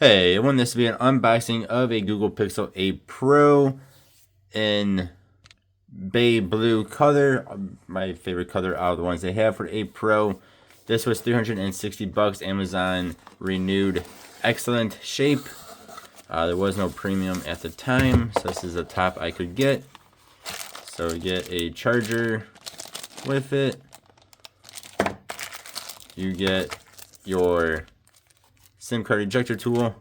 Hey, I want this to be an unboxing of a Google Pixel 8 Pro in bay blue color. My favorite color out of the ones they have for 8 Pro. This was $360. Amazon renewed excellent shape. There was no premium at the time, so this is the top I could get. So we get a charger with it. You get your SIM card ejector tool,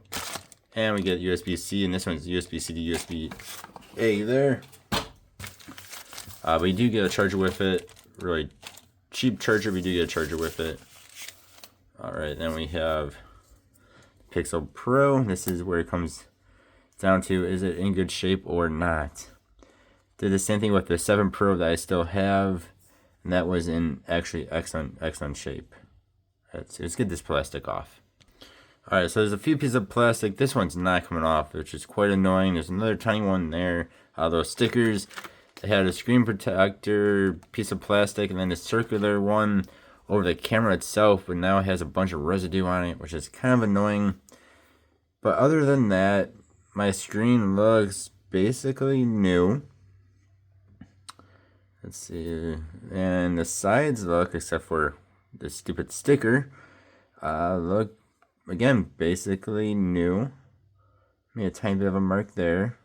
and we get USB-C, and this one's USB-C to USB-A there. We do get a charger with it, really cheap charger, we do get a charger with it. Alright, then we have Pixel Pro. This is where it comes down to, is it in good shape or not? Did the same thing with the 7 Pro that I still have, and that was in actually excellent shape. Let's get this plastic off. Alright, so there's a few pieces of plastic. This one's not coming off, which is quite annoying. There's another tiny one there. Those stickers. They had a screen protector piece of plastic and then a circular one over the camera itself, but now it has a bunch of residue on it, which is kind of annoying. But other than that, my screen looks basically new. Let's see. And the sides look, except for the stupid sticker, look, again, basically new. Maybe a tiny bit of a mark there.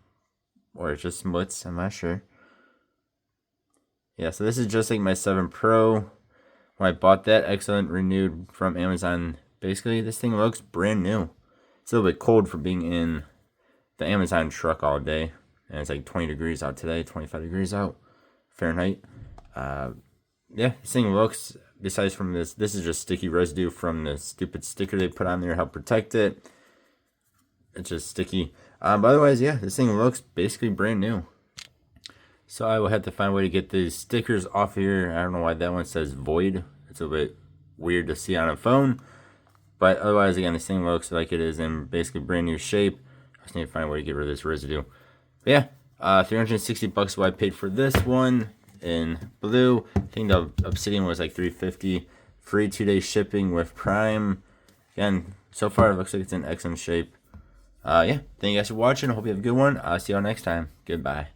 Or it's just smuts, I'm not sure. Yeah, so this is just like my 7 Pro. When I bought that, excellent renewed from Amazon. Basically, this thing looks brand new. It's a little bit cold for being in the Amazon truck all day. And it's like 20 degrees out today, 25 degrees out Fahrenheit. Yeah, this thing looks, besides from this is just sticky residue from the stupid sticker they put on there to help protect it. It's just sticky. But otherwise, yeah, this thing looks basically brand new. So I will have to find a way to get these stickers off here. I don't know why that one says void. It's a bit weird to see on a phone. But otherwise, again, this thing looks like it is in basically brand new shape. I just need to find a way to get rid of this residue. But yeah, $360 is what I paid for this one in blue. I think the Obsidian was like $350. Free 2-day shipping with Prime. Again, so far it looks like it's in excellent shape. Yeah, thank you guys for watching. I hope you have a good one. I'll see y'all next time. Goodbye.